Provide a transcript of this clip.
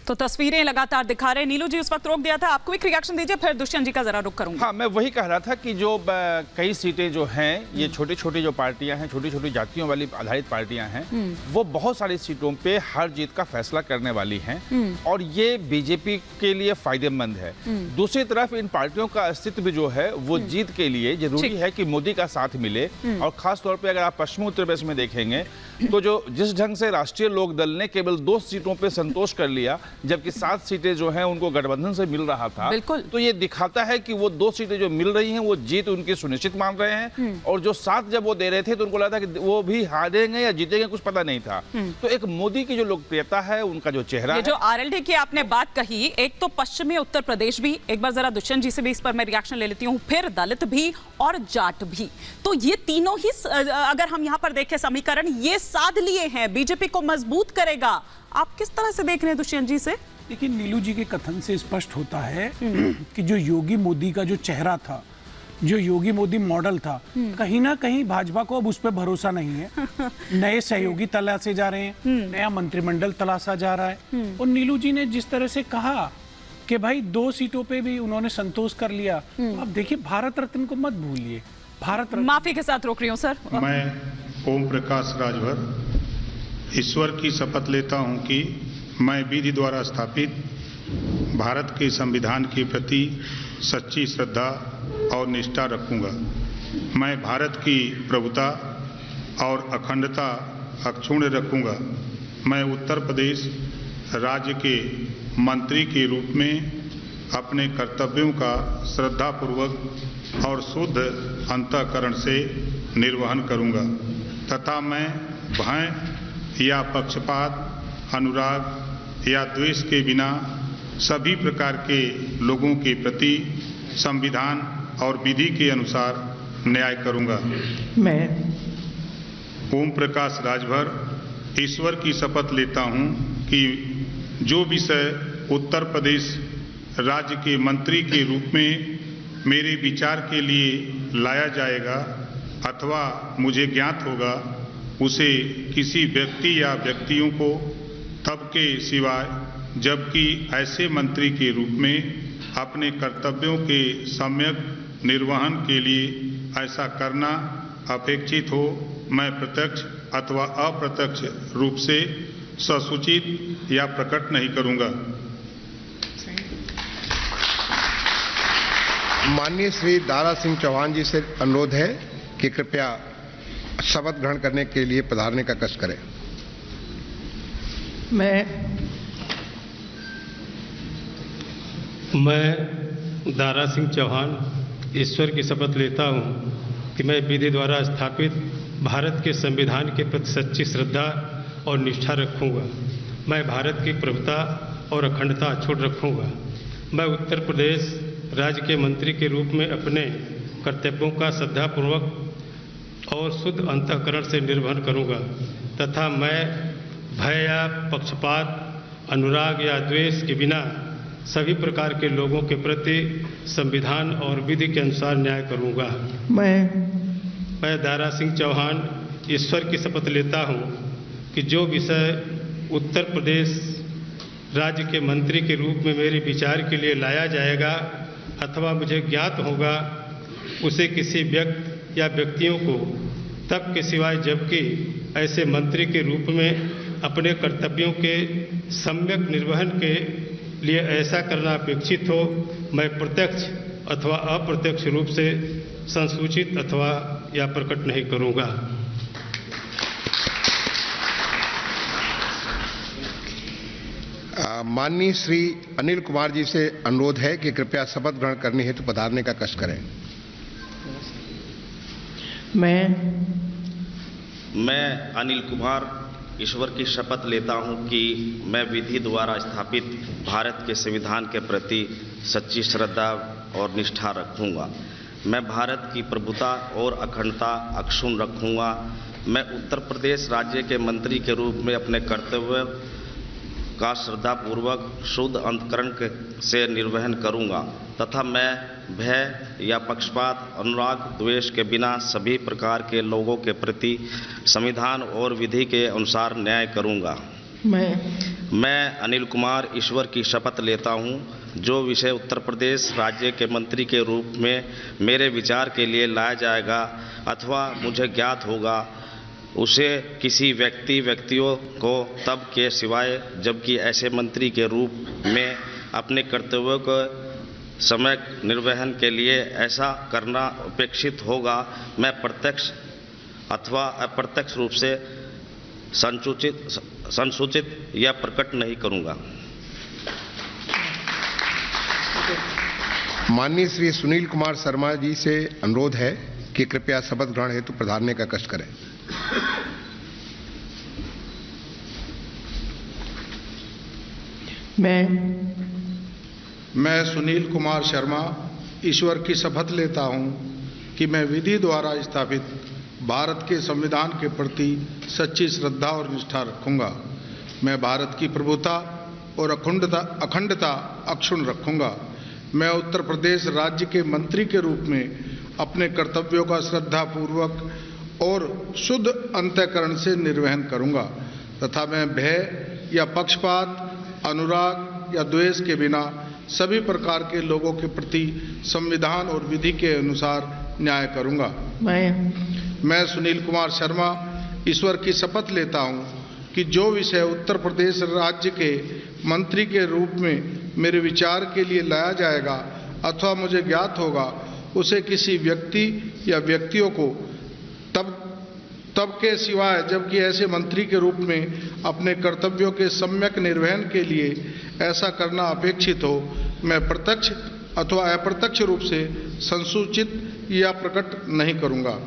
तो तस्वीरें लगातार दिखा रहे हैं। नीलू जी उस वक्त रोक दिया था, आपको एक रिएक्शन दीजिए, फिर दुष्यंत जी का जरा रुख करूंगा। हाँ, मैं वही कह रहा था कि जो कई सीटें जो हैं, ये छोटी छोटी जो पार्टियां हैं, छोटी छोटी जातियों वाली आधारित पार्टियां हैं, वो बहुत सारी सीटों पे हार जीत का फैसला करने वाली हैं और ये बीजेपी के लिए फायदेमंद है। दूसरी तरफ इन पार्टियों का अस्तित्व जो है वो जीत के लिए जरूरी है कि मोदी का साथ मिले। और खास तौर पर अगर आप पश्चिमी उत्तर प्रदेश में देखेंगे तो जो जिस ढंग से राष्ट्रीय लोक दल ने केवल 2 सीटों पर संतोष कर लिया, जबकि 7 सीटें जो हैं उनको गठबंधन से मिल रहा था, तो ये दिखाता है कि वो 2 सीटें जो मिल रही हैं वो जीत उनकी सुनिश्चित मान रहे हैं। और जो 7 जब वो दे रहे थे तो उनको लगा था कि वो भी हारेंगे या जीतेंगे, कुछ पता नहीं था। तो एक मोदी की जो लोकप्रियता है, उनका जो चेहरा है, जो आरएलडी की आपने बात कही, एक तो पश्चिमी उत्तर प्रदेश भी, एक बार जरा दुष्यंत जी से भी इस पर मैं रिएक्शन ले लेती हूँ, फिर दलित भी और जाट भी, तो ये तीनों ही अगर हम यहाँ पर देखें समीकरण ये साध लिए हैं, बीजेपी को मजबूत करेगा। आप किस तरह से देख रहे हैं दुष्यंत जी से? लेकिन नीलू जी के कथन से स्पष्ट होता है कि जो योगी मोदी का जो चेहरा था, जो योगी मोदी मॉडल था, कहीं ना कहीं भाजपा को अब उस पर भरोसा नहीं है। नए सहयोगी तलाशे जा रहे हैं, नया मंत्रिमंडल तलाशा जा रहा है। और नीलू जी ने जिस तरह से कहा कि भाई 2 सीटों पे भी उन्होंने संतोष कर लिया, अब देखिए भारत रत्न को मत भूलिए। भारत रत्न, माफी के साथ रोक रही हूँ सर। मैं ओम प्रकाश राजभर ईश्वर की शपथ लेता हूं कि मैं विधि द्वारा स्थापित भारत के संविधान के प्रति सच्ची श्रद्धा और निष्ठा रखूंगा। मैं भारत की प्रभुता और अखंडता अक्षुण्ण रखूंगा। मैं उत्तर प्रदेश राज्य के मंत्री के रूप में अपने कर्तव्यों का श्रद्धापूर्वक और शुद्ध अंतःकरण से निर्वहन करूंगा तथा मैं भय या पक्षपात, अनुराग या द्वेष के बिना सभी प्रकार के लोगों के प्रति संविधान और विधि के अनुसार न्याय करूंगा। मैं ओम प्रकाश राजभर ईश्वर की शपथ लेता हूं कि जो विषय उत्तर प्रदेश राज्य के मंत्री के रूप में मेरे विचार के लिए लाया जाएगा अथवा मुझे ज्ञात होगा, उसे किसी व्यक्ति या व्यक्तियों को तब के सिवाय जबकि ऐसे मंत्री के रूप में अपने कर्तव्यों के सम्यक निर्वहन के लिए ऐसा करना अपेक्षित हो, मैं प्रत्यक्ष अथवा अप्रत्यक्ष रूप से ससूचित या प्रकट नहीं करूंगा। माननीय श्री दारा सिंह चौहान जी से अनुरोध है कि कृपया शपथ ग्रहण करने के लिए पधारने का कष्ट करें। मैं दारा सिंह चौहान ईश्वर की शपथ लेता हूं कि मैं विधि द्वारा स्थापित भारत के संविधान के प्रति सच्ची श्रद्धा और निष्ठा रखूंगा। मैं भारत की प्रभुता और अखंडता अक्षुण्ण रखूंगा। मैं उत्तर प्रदेश राज्य के मंत्री के रूप में अपने कर्तव्यों का श्रद्धापूर्वक और शुद्ध अंतःकरण से निर्वहन करूंगा तथा मैं भय या पक्षपात, अनुराग या द्वेष के बिना सभी प्रकार के लोगों के प्रति संविधान और विधि के अनुसार न्याय करूंगा। मैं दारा सिंह चौहान ईश्वर की शपथ लेता हूं कि जो विषय उत्तर प्रदेश राज्य के मंत्री के रूप में मेरे विचार के लिए लाया जाएगा अथवा मुझे ज्ञात होगा, उसे किसी व्यक्ति या व्यक्तियों को तब के सिवाय जबकि ऐसे मंत्री के रूप में अपने कर्तव्यों के सम्यक निर्वहन के लिए ऐसा करना अपेक्षित हो, मैं प्रत्यक्ष अथवा अप्रत्यक्ष रूप से संसूचित अथवा या प्रकट नहीं करूंगा। माननीय श्री अनिल कुमार जी से अनुरोध है कि कृपया शपथ ग्रहण करने हेतु पधारने का कष्ट करें। मैं अनिल कुमार ईश्वर की शपथ लेता हूं कि मैं विधि द्वारा स्थापित भारत के संविधान के प्रति सच्ची श्रद्धा और निष्ठा रखूंगा। मैं भारत की प्रभुता और अखंडता अक्षुण्ण रखूंगा। मैं उत्तर प्रदेश राज्य के मंत्री के रूप में अपने कर्तव्य का श्रद्धापूर्वक शुद्ध अंतःकरण से निर्वहन करूंगा तथा मैं भय या पक्षपात, अनुराग, द्वेष के बिना सभी प्रकार के लोगों के प्रति संविधान और विधि के अनुसार न्याय करूंगा। मैं अनिल कुमार ईश्वर की शपथ लेता हूं, जो विषय उत्तर प्रदेश राज्य के मंत्री के रूप में मेरे विचार के लिए लाया जाएगा अथवा मुझे ज्ञात होगा, उसे किसी व्यक्तियों को तब के सिवाय जबकि ऐसे मंत्री के रूप में अपने कर्तव्यों को समय निर्वहन के लिए ऐसा करना अपेक्षित होगा, मैं प्रत्यक्ष अथवा अप्रत्यक्ष रूप से संसूचित या प्रकट नहीं करूंगा। माननीय श्री सुनील कुमार शर्मा जी से अनुरोध है कि कृपया शपथ ग्रहण हेतु पधारने का कष्ट करें। मैं सुनील कुमार शर्मा ईश्वर की शपथ लेता हूं कि मैं विधि द्वारा स्थापित भारत के संविधान के प्रति सच्ची श्रद्धा और निष्ठा रखूंगा। मैं भारत की प्रभुता और अखंडता अक्षुण्ण रखूंगा। मैं उत्तर प्रदेश राज्य के मंत्री के रूप में अपने कर्तव्यों का श्रद्धापूर्वक और शुद्ध अंतःकरण से निर्वहन करूंगा तथा मैं भय या पक्षपात, अनुराग या द्वेष के बिना सभी प्रकार के लोगों के प्रति संविधान और विधि के अनुसार न्याय करूंगा। मैं सुनील कुमार शर्मा ईश्वर की शपथ लेता हूं कि जो विषय उत्तर प्रदेश राज्य के मंत्री के रूप में मेरे विचार के लिए लाया जाएगा अथवा मुझे ज्ञात होगा, उसे किसी व्यक्ति या व्यक्तियों को तब के सिवाय जबकि ऐसे मंत्री के रूप में अपने कर्तव्यों के सम्यक निर्वहन के लिए ऐसा करना अपेक्षित हो, मैं प्रत्यक्ष अथवा अप्रत्यक्ष रूप से संसूचित या प्रकट नहीं करूंगा।